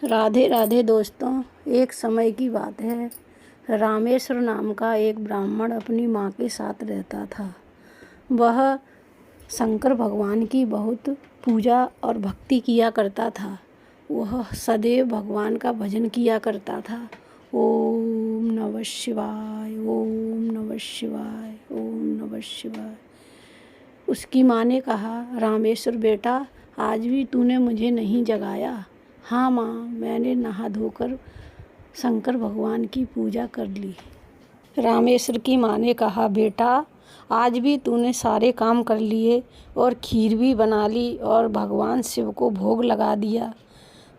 राधे राधे दोस्तों। एक समय की बात है, रामेश्वर नाम का एक ब्राह्मण अपनी माँ के साथ रहता था। वह शंकर भगवान की बहुत पूजा और भक्ति किया करता था। वह सदैव भगवान का भजन किया करता था। ओम नमः शिवाय, ओम नमः शिवाय, ओम नमः शिवाय। उसकी माँ ने कहा, रामेश्वर बेटा, आज भी तूने मुझे नहीं जगाया। हाँ माँ, मैंने नहा धोकर शंकर भगवान की पूजा कर ली। रामेश्वर की माँ ने कहा, बेटा, आज भी तूने सारे काम कर लिए और खीर भी बना ली और भगवान शिव को भोग लगा दिया।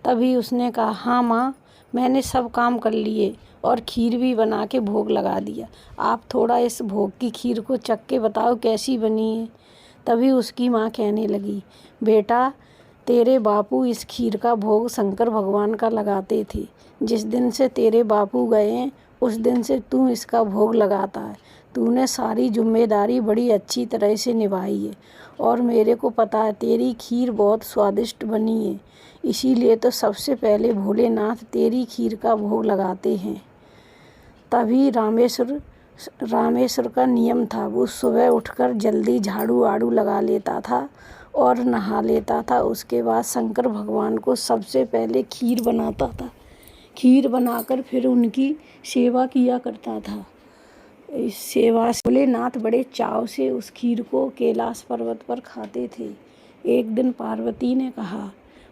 तभी उसने कहा, हाँ माँ, मैंने सब काम कर लिए और खीर भी बना के भोग लगा दिया। आप थोड़ा इस भोग की खीर को चख के बताओ कैसी बनी है। तभी उसकी माँ कहने लगी, बेटा, तेरे बापू इस खीर का भोग शंकर भगवान का लगाते थे। जिस दिन से तेरे बापू गए हैं उस दिन से तू इसका भोग लगाता है। तूने सारी जिम्मेदारी बड़ी अच्छी तरह से निभाई है और मेरे को पता है तेरी खीर बहुत स्वादिष्ट बनी है। इसीलिए तो सबसे पहले भोलेनाथ तेरी खीर का भोग लगाते हैं। तभी रामेश्वर का नियम था, वो सुबह उठकर जल्दी झाड़ू आड़ू लगा लेता था और नहा लेता था। उसके बाद शंकर भगवान को सबसे पहले खीर बनाता था। खीर बनाकर फिर उनकी सेवा किया करता था। इस सेवा से भोलेनाथ बड़े चाव से उस खीर को कैलाश पर्वत पर खाते थे। एक दिन पार्वती ने कहा,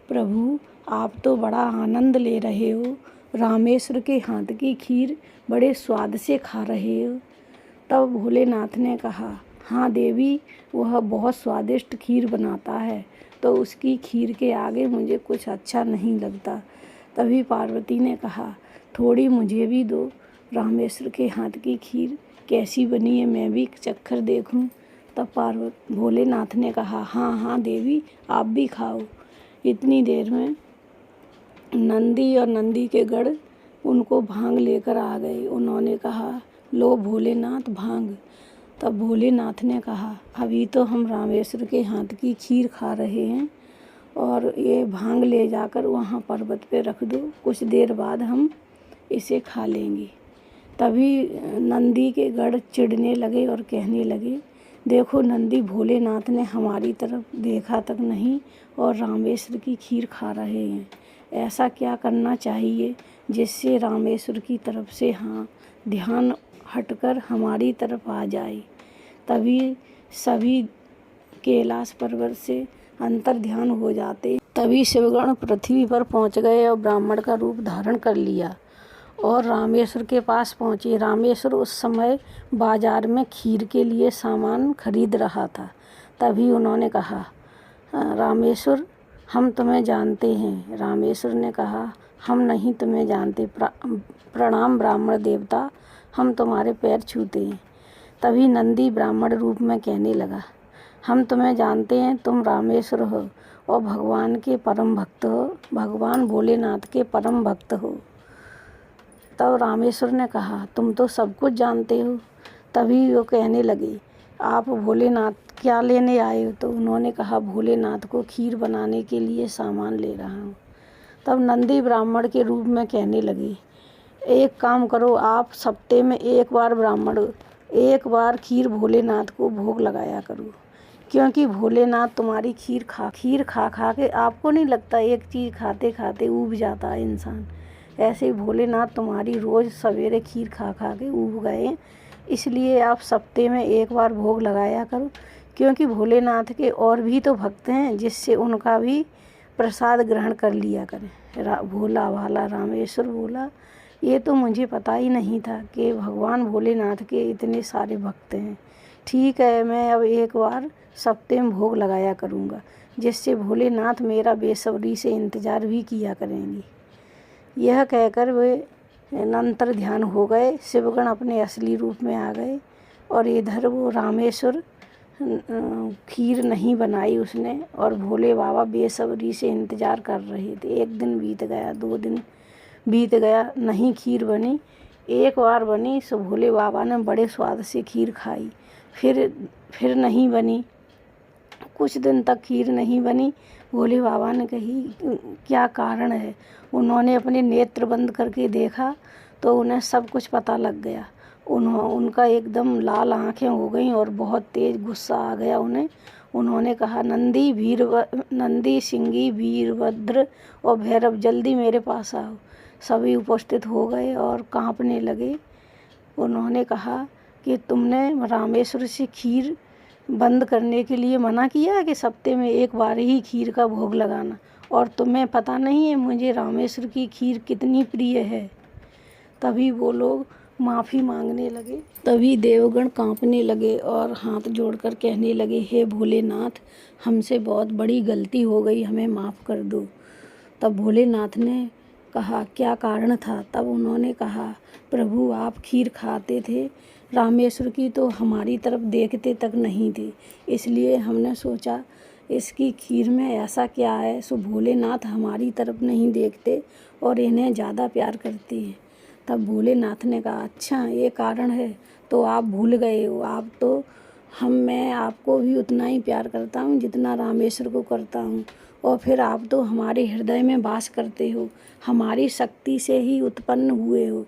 प्रभु, आप तो बड़ा आनंद ले रहे हो। रामेश्वर के हाथ की खीर बड़े स्वाद से खा रहे हो। तब भोलेनाथ ने कहा, हाँ देवी, वह बहुत स्वादिष्ट खीर बनाता है, तो उसकी खीर के आगे मुझे कुछ अच्छा नहीं लगता। तभी पार्वती ने कहा, थोड़ी मुझे भी दो। रामेश्वर के हाथ की खीर कैसी बनी है मैं भी चखकर देखूं। तब भोलेनाथ ने कहा, हाँ हाँ देवी, आप भी खाओ। इतनी देर में नंदी और नंदी के गढ़ उनको भांग लेकर आ गए। उन्होंने कहा, लो भोलेनाथ भांग। तब भोलेनाथ ने कहा, अभी तो हम रामेश्वर के हाथ की खीर खा रहे हैं और ये भांग ले जाकर वहाँ पर्वत पे रख दो, कुछ देर बाद हम इसे खा लेंगे। तभी नंदी के गढ़ चिढ़ने लगे और कहने लगे, देखो नंदी, भोलेनाथ ने हमारी तरफ देखा तक नहीं और रामेश्वर की खीर खा रहे हैं। ऐसा क्या करना चाहिए जिससे रामेश्वर की तरफ से ध्यान हटकर हमारी तरफ आ जाए। तभी सभी कैलाश पर्वत से अंतर ध्यान हो जाते। तभी शिवगण पृथ्वी पर पहुंच गए और ब्राह्मण का रूप धारण कर लिया और रामेश्वर के पास पहुँचे। रामेश्वर उस समय बाजार में खीर के लिए सामान खरीद रहा था। तभी उन्होंने कहा, रामेश्वर, हम तुम्हें जानते हैं। रामेश्वर ने कहा, हम नहीं तुम्हें जानते। प्रणाम ब्राह्मण देवता, हम तुम्हारे पैर छूते हैं। तभी नंदी ब्राह्मण रूप में कहने लगा, हम तुम्हें जानते हैं, तुम रामेश्वर हो और भगवान के परम भक्त हो, भगवान भोलेनाथ के परम भक्त हो। तब रामेश्वर ने कहा, तुम तो सब कुछ जानते हो। तभी वो कहने लगे, आप भोलेनाथ क्या लेने आए हो? तो उन्होंने कहा, भोलेनाथ को खीर बनाने के लिए सामान ले रहा हूँ। तब नंदी ब्राह्मण के रूप में कहने लगे, एक काम करो, आप सप्ते में एक बार खीर भोलेनाथ को भोग लगाया करो, क्योंकि भोलेनाथ तुम्हारी खीर खा खा के, आपको नहीं लगता एक चीज़ खाते खाते ऊब जाता है इंसान? ऐसे ही भोलेनाथ तुम्हारी रोज़ सवेरे खीर खा खा के ऊब गए। इसलिए आप सप्ते में एक बार भोग लगाया करो, क्योंकि भोलेनाथ के और भी तो भक्त हैं, जिससे उनका भी प्रसाद ग्रहण कर लिया करें। भोला भाला रामेश्वर बोला, ये तो मुझे पता ही नहीं था कि भगवान भोलेनाथ के इतने सारे भक्त हैं। ठीक है, मैं अब एक बार सप्ते में भोग लगाया करूँगा, जिससे भोलेनाथ मेरा बेसब्री से इंतज़ार भी किया करेंगे। यह कहकर वे अंतर ध्यान हो गए। शिवगण अपने असली रूप में आ गए और इधर वो रामेश्वर खीर नहीं बनाई उसने और भोले बाबा बेसब्री से इंतज़ार कर रहे थे। एक दिन बीत गया, 2 दिन बीत गया, नहीं खीर बनी। एक बार बनी सो भोले बाबा ने बड़े स्वाद से खीर खाई। फिर नहीं बनी। कुछ दिन तक खीर नहीं बनी। भोले बाबा ने कही क्या कारण है। उन्होंने अपने नेत्र बंद करके देखा तो उन्हें सब कुछ पता लग गया। उनका एकदम लाल आंखें हो गईं और बहुत तेज गुस्सा आ गया उन्हें। उन्होंने कहा, नंदी, सिंगी, वीरभद्र और भैरव, जल्दी मेरे पास आओ। सभी उपस्थित हो गए और कांपने लगे। उन्होंने कहा कि तुमने रामेश्वर से खीर बंद करने के लिए मना किया कि सप्ते में एक बार ही खीर का भोग लगाना, और तुम्हें पता नहीं है मुझे रामेश्वर की खीर कितनी प्रिय है। तभी वो लोग माफ़ी मांगने लगे। तभी देवगण कांपने लगे और हाथ जोड़कर कहने लगे, हे भोलेनाथ, हमसे बहुत बड़ी गलती हो गई, हमें माफ़ कर दो। तब भोलेनाथ ने कहा, क्या कारण था। तब उन्होंने कहा, प्रभु आप खीर खाते थे रामेश्वर की तो हमारी तरफ देखते तक नहीं थे, इसलिए हमने सोचा इसकी खीर में ऐसा क्या है सो भोलेनाथ हमारी तरफ नहीं देखते और इन्हें ज़्यादा प्यार करते हैं। तब भोलेनाथ ने कहा, अच्छा ये कारण है, तो आप भूल गए हो। आप तो मैं आपको भी उतना ही प्यार करता हूँ जितना रामेश्वर को करता हूँ, और फिर आप तो हमारे हृदय में वास करते हो, हमारी शक्ति से ही उत्पन्न हुए हो।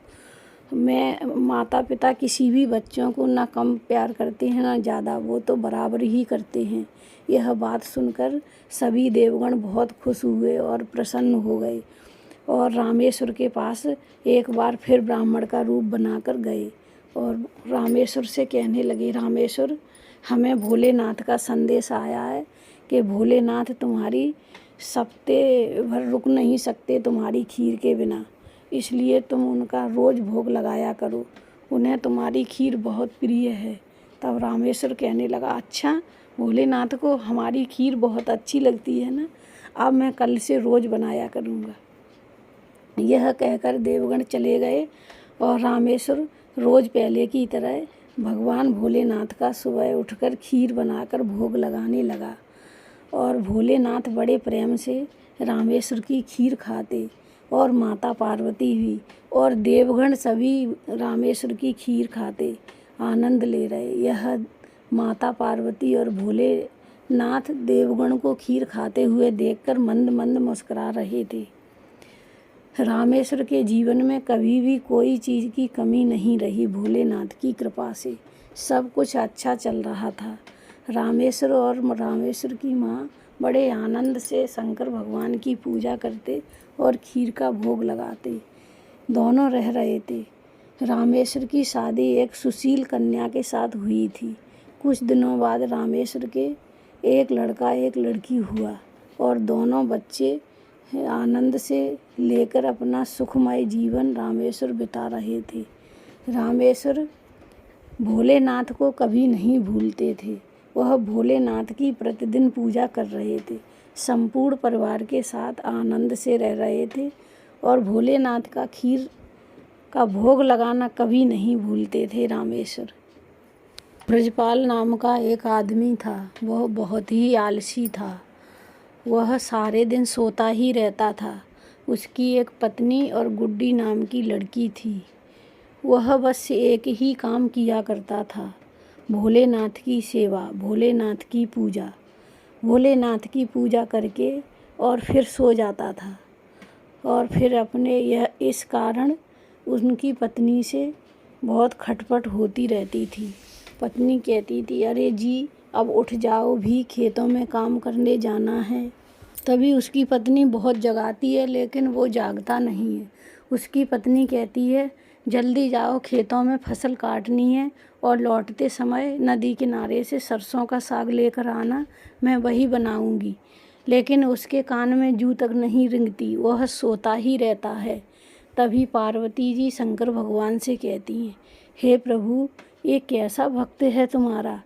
मैं माता पिता किसी भी बच्चों को ना कम प्यार करते हैं ना ज़्यादा, वो तो बराबर ही करते हैं। यह बात सुनकर सभी देवगण बहुत खुश हुए और प्रसन्न हो गए और रामेश्वर के पास एक बार फिर ब्राह्मण का रूप बनाकर गए और रामेश्वर से कहने लगे, रामेश्वर, हमें भोलेनाथ का संदेश आया है कि भोलेनाथ तुम्हारी सप्ते भर रुक नहीं सकते तुम्हारी खीर के बिना, इसलिए तुम उनका रोज़ भोग लगाया करो, उन्हें तुम्हारी खीर बहुत प्रिय है। तब रामेश्वर कहने लगा, अच्छा भोलेनाथ को हमारी खीर बहुत अच्छी लगती है ना, अब मैं कल से रोज़ बनाया करूँगा। यह कहकर देवगण चले गए और रामेश्वर रोज़ पहले की तरह भगवान भोलेनाथ का सुबह उठकर खीर बनाकर भोग लगाने लगा और भोलेनाथ बड़े प्रेम से रामेश्वर की खीर खाते और माता पार्वती भी और देवगण सभी रामेश्वर की खीर खाते आनंद ले रहे। यह माता पार्वती और भोलेनाथ देवगण को खीर खाते हुए देखकर मंद मंद मुस्कुरा रहे थे। रामेश्वर के जीवन में कभी भी कोई चीज़ की कमी नहीं रही। भोलेनाथ की कृपा से सब कुछ अच्छा चल रहा था। रामेश्वर और रामेश्वर की माँ बड़े आनंद से शंकर भगवान की पूजा करते और खीर का भोग लगाते दोनों रह रहे थे। रामेश्वर की शादी एक सुशील कन्या के साथ हुई थी। कुछ दिनों बाद रामेश्वर के एक लड़का एक लड़की हुआ और दोनों बच्चे आनंद से लेकर अपना सुखमय जीवन रामेश्वर बिता रहे थे। रामेश्वर भोलेनाथ को कभी नहीं भूलते थे। वह भोलेनाथ की प्रतिदिन पूजा कर रहे थे, संपूर्ण परिवार के साथ आनंद से रह रहे थे और भोलेनाथ का खीर का भोग लगाना कभी नहीं भूलते थे। रामेश्वर ब्रजपाल नाम का एक आदमी था। वह बहुत ही आलसी था। वह सारे दिन सोता ही रहता था। उसकी एक पत्नी और गुड्डी नाम की लड़की थी। वह बस एक ही काम किया करता था, भोलेनाथ की सेवा, भोलेनाथ की पूजा। भोलेनाथ की पूजा करके और फिर सो जाता था और फिर अपने इस कारण उनकी पत्नी से बहुत खटपट होती रहती थी। पत्नी कहती थी, अरे जी अब उठ जाओ भी, खेतों में काम करने जाना है। तभी उसकी पत्नी बहुत जगाती है लेकिन वो जागता नहीं है। उसकी पत्नी कहती है, जल्दी जाओ, खेतों में फसल काटनी है और लौटते समय नदी किनारे से सरसों का साग लेकर आना, मैं वही बनाऊंगी। लेकिन उसके कान में जूं तक नहीं रेंगती, वह सोता ही रहता है। तभी पार्वती जी शंकर भगवान से कहती हैं, हे प्रभु, ये कैसा भक्त है तुम्हारा,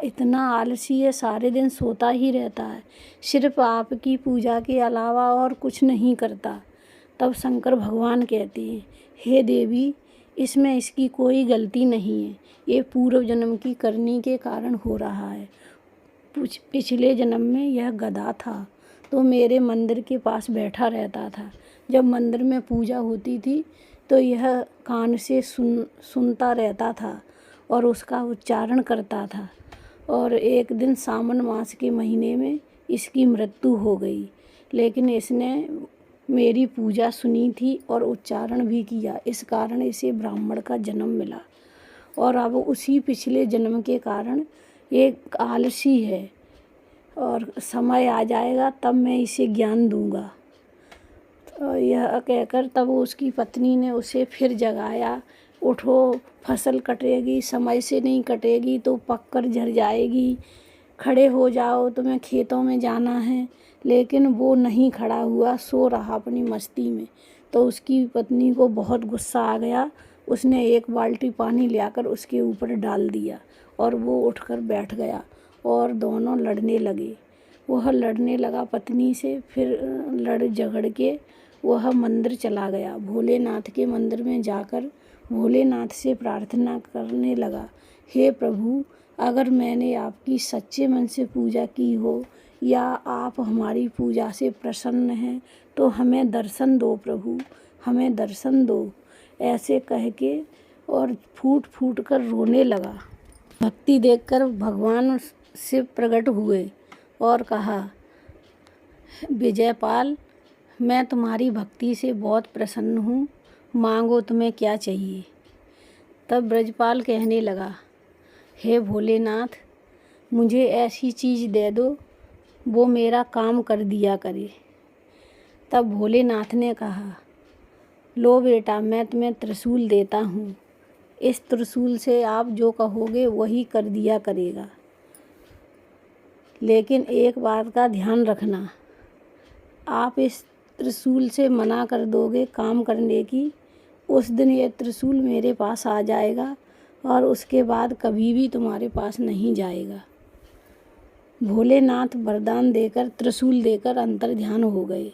इतना आलसी है, सारे दिन सोता ही रहता है, सिर्फ आपकी पूजा के अलावा और कुछ नहीं करता। तब शंकर भगवान कहते हैं, हे देवी, इसमें इसकी कोई गलती नहीं है, ये पूर्व जन्म की करनी के कारण हो रहा है। पिछले जन्म में यह गधा था तो मेरे मंदिर के पास बैठा रहता था। जब मंदिर में पूजा होती थी तो यह कान से सुनता रहता था और उसका उच्चारण करता था। और एक दिन सावन मास के महीने में इसकी मृत्यु हो गई, लेकिन इसने मेरी पूजा सुनी थी और उच्चारण भी किया, इस कारण इसे ब्राह्मण का जन्म मिला। और अब उसी पिछले जन्म के कारण एक आलसी है और समय आ जाएगा तब मैं इसे ज्ञान दूंगा। तो यह कहकर तब उसकी पत्नी ने उसे फिर जगाया, उठो, फसल कटेगी, समय से नहीं कटेगी तो पककर झड़ जाएगी, खड़े हो जाओ, तुम्हें खेतों में जाना है। लेकिन वो नहीं खड़ा हुआ, सो रहा अपनी मस्ती में। तो उसकी पत्नी को बहुत गुस्सा आ गया, उसने एक बाल्टी पानी लाकर उसके ऊपर डाल दिया और वो उठकर बैठ गया और दोनों लड़ने लगे। वह लड़ने लगा पत्नी से, फिर लड़ झगड़ के वह मंदिर चला गया। भोलेनाथ के मंदिर में जाकर भोलेनाथ से प्रार्थना करने लगा, हे प्रभु, अगर मैंने आपकी सच्चे मन से पूजा की हो या आप हमारी पूजा से प्रसन्न हैं तो हमें दर्शन दो प्रभु, हमें दर्शन दो, ऐसे कह के और फूट फूट कर रोने लगा। भक्ति देखकर भगवान शिव प्रकट हुए और कहा, विजयपाल, मैं तुम्हारी भक्ति से बहुत प्रसन्न हूँ, मांगो तुम्हें क्या चाहिए। तब ब्रजपाल कहने लगा, हे भोलेनाथ, मुझे ऐसी चीज़ दे दो वो मेरा काम कर दिया करे। तब भोलेनाथ ने कहा, लो बेटा, मैं तुम्हें त्रिशूल देता हूँ, इस त्रिशूल से आप जो कहोगे वही कर दिया करेगा। लेकिन एक बात का ध्यान रखना, आप इस त्रिशूल से मना कर दोगे काम करने की, उस दिन ये त्रिशूल मेरे पास आ जाएगा और उसके बाद कभी भी तुम्हारे पास नहीं जाएगा। भोलेनाथ वरदान देकर त्रिशूल देकर अंतर्ध्यान हो गए।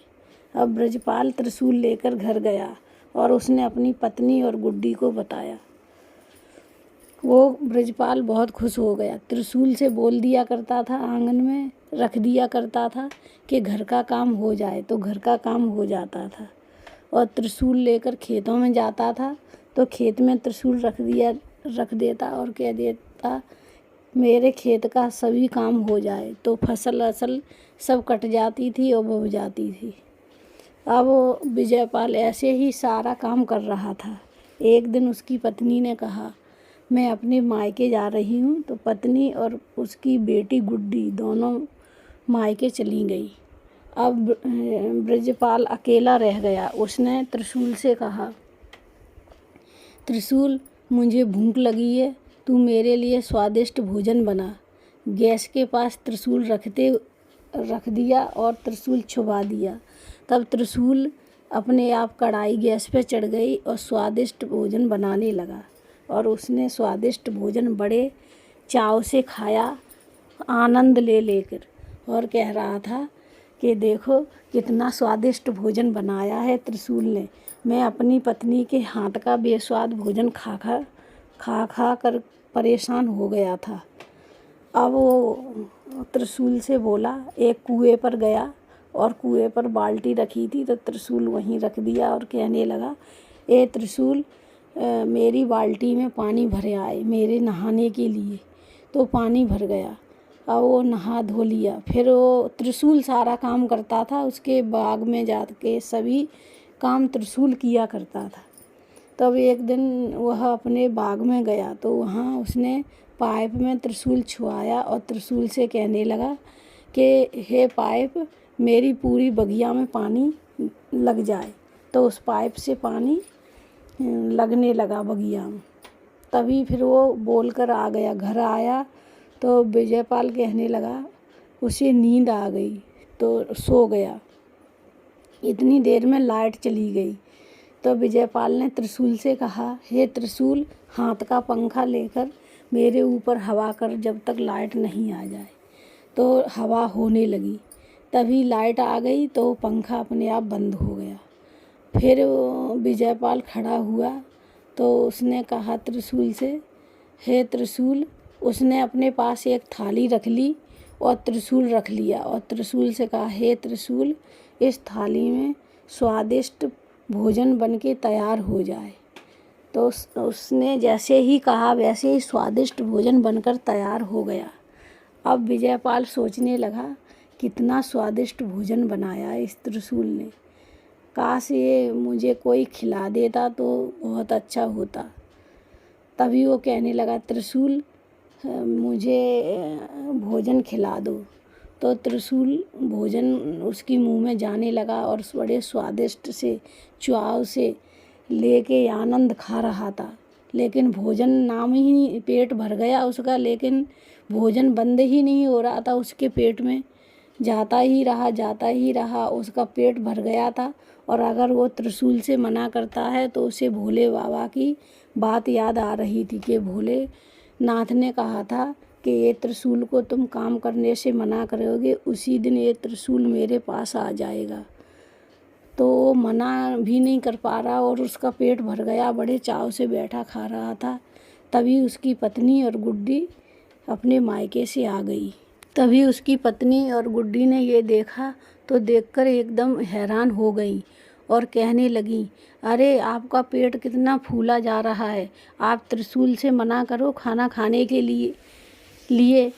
अब ब्रजपाल त्रिशूल लेकर घर गया और उसने अपनी पत्नी और गुड्डी को बताया। वो ब्रजपाल बहुत खुश हो गया। त्रिशूल से बोल दिया करता था, आंगन में रख दिया करता था कि घर का काम हो जाए, तो घर का काम हो जाता था। और त्रिशूल लेकर खेतों में जाता था तो खेत में त्रिशूल रख देता और कह देता, मेरे खेत का सभी काम हो जाए, तो फसल असल सब कट जाती थी और बह जाती थी। अब विजयपाल ऐसे ही सारा काम कर रहा था। एक दिन उसकी पत्नी ने कहा, मैं अपने मायके जा रही हूँ। तो पत्नी और उसकी बेटी गुड्डी दोनों मायके चली गई। अब ब्रजपाल अकेला रह गया। उसने त्रिशूल से कहा, त्रिशूल, मुझे भूख लगी है, तू मेरे लिए स्वादिष्ट भोजन बना। गैस के पास त्रिशूल रख दिया और त्रिशूल छुपा दिया। तब त्रिशूल अपने आप कढ़ाई गैस पे चढ़ गई और स्वादिष्ट भोजन बनाने लगा। और उसने स्वादिष्ट भोजन बड़े चाव से खाया, आनंद ले लेकर, और कह रहा था कि देखो कितना स्वादिष्ट भोजन बनाया है त्रिशूल ने। मैं अपनी पत्नी के हाथ का बेस्वाद भोजन खा कर परेशान हो गया था। अब वो त्रिशूल से बोला, एक कुएं पर गया और कुएं पर बाल्टी रखी थी तो त्रिशूल वहीं रख दिया और कहने लगा, ए त्रिशूल, मेरी बाल्टी में पानी भर आए मेरे नहाने के लिए। तो पानी भर गया। अब वो नहा धो लिया। फिर वो त्रिशूल सारा काम करता था, उसके बाग में जाके सभी काम त्रिशूल किया करता था। तब एक दिन वह अपने बाग में गया तो वहाँ उसने पाइप में त्रिशूल छुआया और त्रिशूल से कहने लगा कि हे पाइप, मेरी पूरी बगिया में पानी लग जाए। तो उस पाइप से पानी लगने लगा बगिया में। तभी फिर वो बोलकर आ गया। घर आया तो विजयपाल कहने लगा, उसे नींद आ गई तो सो गया। इतनी देर में लाइट चली गई। तो विजयपाल ने त्रिशूल से कहा, हे त्रिशूल, हाथ का पंखा लेकर मेरे ऊपर हवा कर जब तक लाइट नहीं आ जाए। तो हवा होने लगी। तभी लाइट आ गई तो पंखा अपने आप बंद हो गया। फिर विजयपाल खड़ा हुआ तो उसने कहा त्रिशूल से, हे त्रिशूल, उसने अपने पास एक थाली रख ली और त्रिशूल रख लिया और त्रिशूल से कहा, हे त्रिशूल, इस थाली में स्वादिष्ट भोजन बनके तैयार हो जाए। तो उसने जैसे ही कहा वैसे ही स्वादिष्ट भोजन बनकर तैयार हो गया। अब विजयपाल सोचने लगा कितना स्वादिष्ट भोजन बनाया है इस त्रिशूल ने। काश ये मुझे कोई खिला देता तो बहुत अच्छा होता। तभी वो कहने लगा, त्रिशूल मुझे भोजन खिला दो। तो त्रिशूल भोजन उसकी मुंह में जाने लगा और बड़े स्वादिष्ट से चाव से लेके आनंद खा रहा था। लेकिन भोजन नाम ही पेट भर गया उसका, लेकिन भोजन बंद ही नहीं हो रहा था उसके पेट में। जाता ही रहा, उसका पेट भर गया था। और अगर वो त्रिशूल से मना करता है तो उसे भोले बाबा की बात याद आ रही थी कि भोलेनाथ ने कहा था कि ये त्रिशूल को तुम काम करने से मना करोगे, उसी दिन ये त्रिशूल मेरे पास आ जाएगा। तो वो मना भी नहीं कर पा रहा और उसका पेट भर गया, बड़े चाव से बैठा खा रहा था। तभी उसकी पत्नी और गुड्डी अपने मायके से आ गई। तभी उसकी पत्नी और गुड्डी ने ये देखा तो देखकर एकदम हैरान हो गई और कहने लगी, अरे आपका पेट कितना फूला जा रहा है, आप त्रिशूल से मना करो खाना खाने के लिए।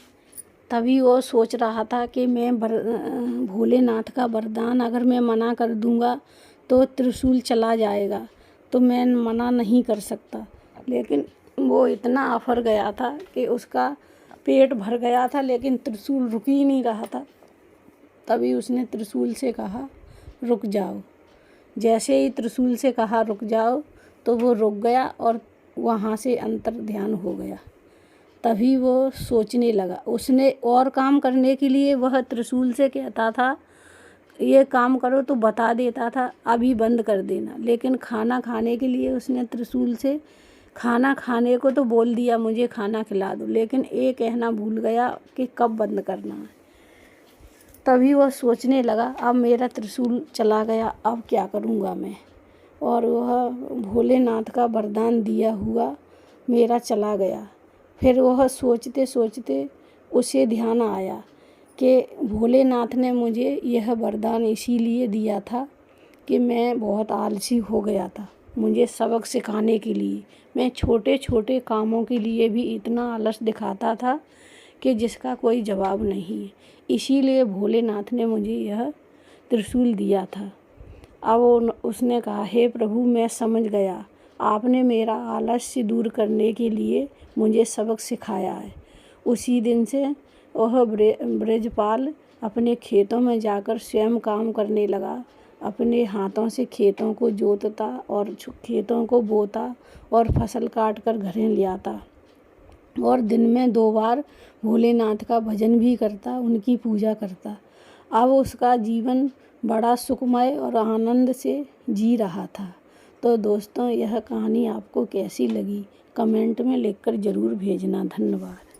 तभी वो सोच रहा था कि मैं भोलेनाथ का वरदान अगर मैं मना कर दूंगा तो त्रिशूल चला जाएगा, तो मैं मना नहीं कर सकता। लेकिन वो इतना आफर गया था कि उसका पेट भर गया था, लेकिन त्रिशूल रुक ही नहीं रहा था। तभी उसने त्रिशूल से कहा, रुक जाओ। जैसे ही त्रिशूल से कहा रुक जाओ तो वो रुक गया और वहाँ से अंतर ध्यान हो गया। तभी वो सोचने लगा। उसने और काम करने के लिए वह त्रिशूल से कहता था, ये काम करो तो बता देता था, अभी बंद कर देना। लेकिन खाना खाने के लिए उसने त्रिशूल से खाना खाने को तो बोल दिया, मुझे खाना खिला दो, लेकिन ये कहना भूल गया कि कब बंद करना है। तभी वह सोचने लगा, अब मेरा त्रिशूल चला गया, अब क्या करूँगा मैं। और वह भोलेनाथ का वरदान दिया हुआ मेरा चला गया। फिर वह सोचते सोचते उसे ध्यान आया कि भोलेनाथ ने मुझे यह वरदान इसीलिए दिया था कि मैं बहुत आलसी हो गया था। मुझे सबक सिखाने के लिए मैं छोटे छोटे कामों के लिए भी इतना आलस दिखाता था कि जिसका कोई जवाब नहीं है। इसीलिए भोलेनाथ ने मुझे यह त्रिशूल दिया था। अब उसने कहा, हे प्रभु, मैं समझ गया, आपने मेरा आलस्य दूर करने के लिए मुझे सबक सिखाया है। उसी दिन से वह ब्रजपाल अपने खेतों में जाकर स्वयं काम करने लगा। अपने हाथों से खेतों को जोतता और खेतों को बोता और फसल काट कर घरें ले आता और दिन में 2 बार भोलेनाथ का भजन भी करता, उनकी पूजा करता। अब उसका जीवन बड़ा सुखमय और आनंद से जी रहा था। तो दोस्तों, यह कहानी आपको कैसी लगी कमेंट में लिखकर ज़रूर भेजना। धन्यवाद।